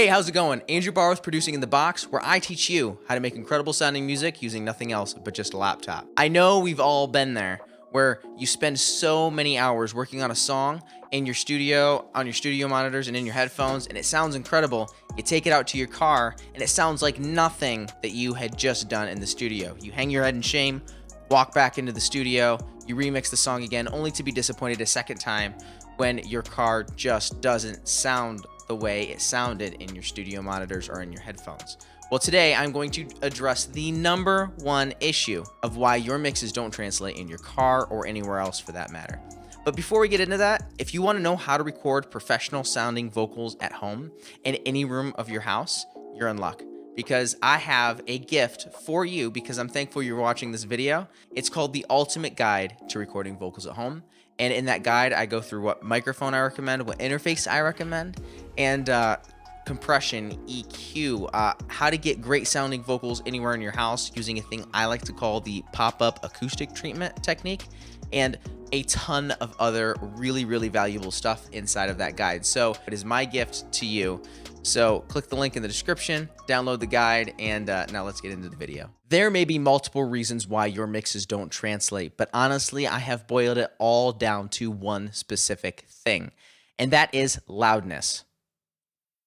Hey, how's it going? Andrew Barr with Producing in the Box, where I teach you how to make incredible sounding music using nothing else but just a laptop. I know we've all been there, where you spend so many hours working on a song in your studio, on your studio monitors, and in your headphones, and it sounds incredible. You take it out to your car, and it sounds like nothing that you had just done in the studio. You hang your head in shame, walk back into the studio, you remix the song again, only to be disappointed a second time when your car just doesn't sound the way it sounded in your studio monitors or in your headphones. Well, today I'm going to address the number one issue of why your mixes don't translate in your car or anywhere else for that matter. But before we get into that, if you want to know how to record professional sounding vocals at home in any room of your house, you're in luck. Because I have a gift for you because I'm thankful you're watching this video. It's called the Ultimate Guide to Recording Vocals at Home. And in that guide, I go through what microphone I recommend, what interface I recommend, and compression, EQ, how to get great sounding vocals anywhere in your house using a thing I like to call the pop-up acoustic treatment technique, and a ton of other really, really valuable stuff inside of that guide. So it is my gift to you. So click the link in the description, download the guide, and now let's get into the video. There may be multiple reasons why your mixes don't translate, but honestly, I have boiled it all down to one specific thing, and that is loudness.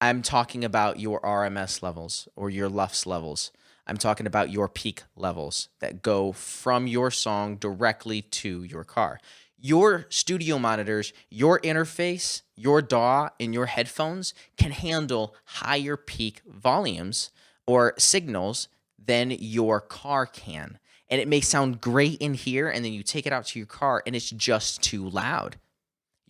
I'm talking about your RMS levels or your LUFS levels. I'm talking about your peak levels that go from your song directly to your car. Your studio monitors, your interface, your DAW, and your headphones can handle higher peak volumes or signals than your car can. And it may sound great in here, and then you take it out to your car, and it's just too loud.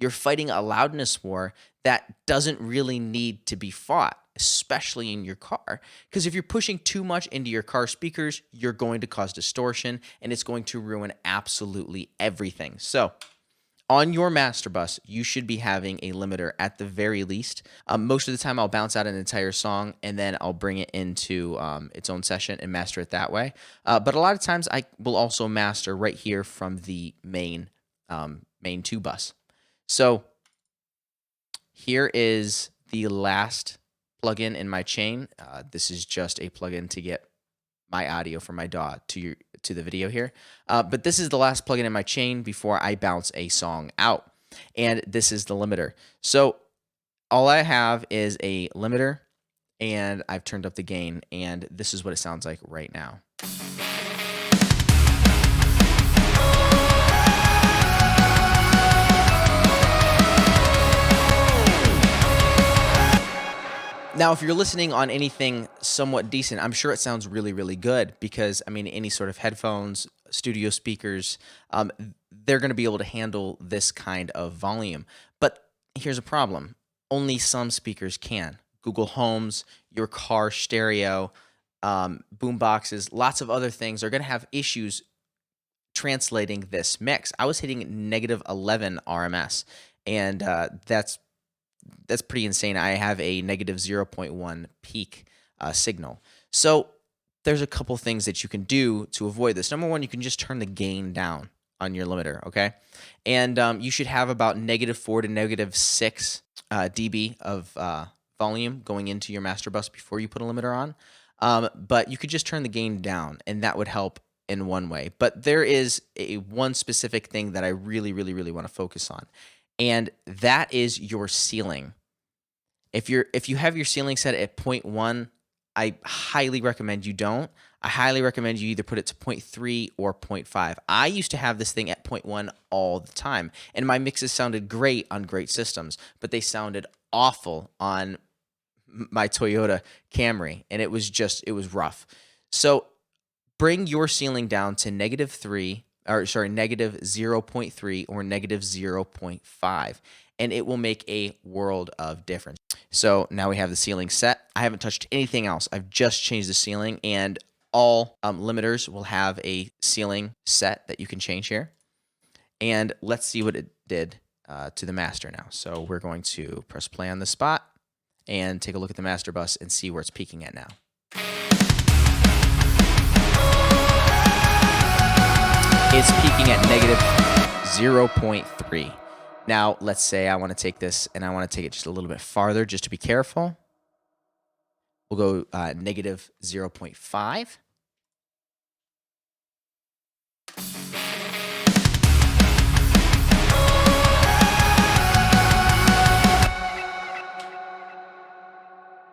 You're fighting a loudness war that doesn't really need to be fought, especially in your car. Because if you're pushing too much into your car speakers, you're going to cause distortion, and it's going to ruin absolutely everything. So on your master bus, you should be having a limiter at the very least. Most of the time, I'll bounce out an entire song, and then I'll bring it into its own session and master it that way. But a lot of times, I will also master right here from the main 2 bus. So here is the last plugin in my chain. This is just a plugin to get my audio from my DAW to the video here. But this is the last plugin in my chain before I bounce a song out. And this is the limiter. So all I have is a limiter, and I've turned up the gain, and this is what it sounds like right now. Now, if you're listening on anything somewhat decent, I'm sure it sounds really, really good because, I mean, any sort of headphones, studio speakers, they're going to be able to handle this kind of volume. But here's a problem. Only some speakers can. Google Homes, your car stereo, boom boxes, lots of other things are going to have issues translating this mix. I was hitting negative 11 RMS, and that's pretty insane. I have a negative 0.1 peak signal. So there's a couple things that you can do to avoid this. Number one, you can just turn the gain down on your limiter, okay? And you should have about negative 4 to negative 6 dB of volume going into your master bus before you put a limiter on. But you could just turn the gain down, and that would help in one way. But there is one specific thing that I really, really, really want to focus on. And that is your ceiling. If you have your ceiling set at 0.1, I highly recommend you don't. I highly recommend you either put it to 0.3 or 0.5. I used to have this thing at 0.1 all the time, and my mixes sounded great on great systems, but they sounded awful on my Toyota Camry, and it was rough. So bring your ceiling down to negative 0.3 or negative 0.5, and it will make a world of difference. So now we have the ceiling set. I haven't touched anything else. I've just changed the ceiling, and all limiters will have a ceiling set that you can change here. And let's see what it did to the master now. So we're going to press play on the spot and take a look at the master bus and see where it's peaking at now. It's peaking at negative 0.3. Now, let's say I want to take this and I want to take it just a little bit farther just to be careful. We'll go negative 0.5.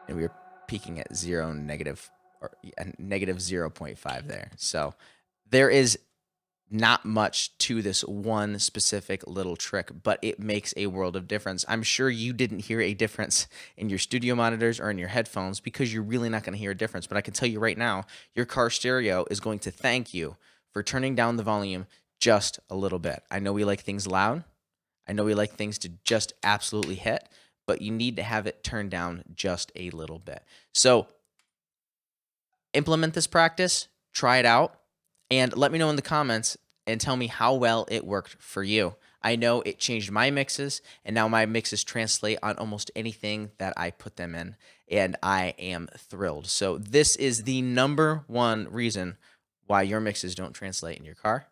And we were peaking at negative 0.5 there. So there is not much to this one specific little trick, but it makes a world of difference. I'm sure you didn't hear a difference in your studio monitors or in your headphones because you're really not going to hear a difference. But I can tell you right now, your car stereo is going to thank you for turning down the volume just a little bit. I know we like things loud. I know we like things to just absolutely hit, but you need to have it turned down just a little bit. So implement this practice, try it out, and let me know in the comments and tell me how well it worked for you. I know it changed my mixes, and now my mixes translate on almost anything that I put them in, and I am thrilled. So this is the #1 reason why your mixes don't translate in your car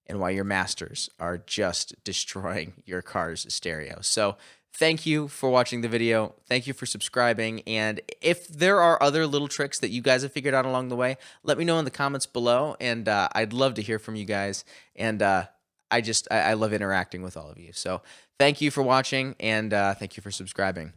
and why your masters are just destroying your car's stereo. So thank you for watching the video. Thank you for subscribing. And if there are other little tricks that you guys have figured out along the way, let me know in the comments below. And I'd love to hear from you guys. And I love interacting with all of you. So thank you for watching, and thank you for subscribing.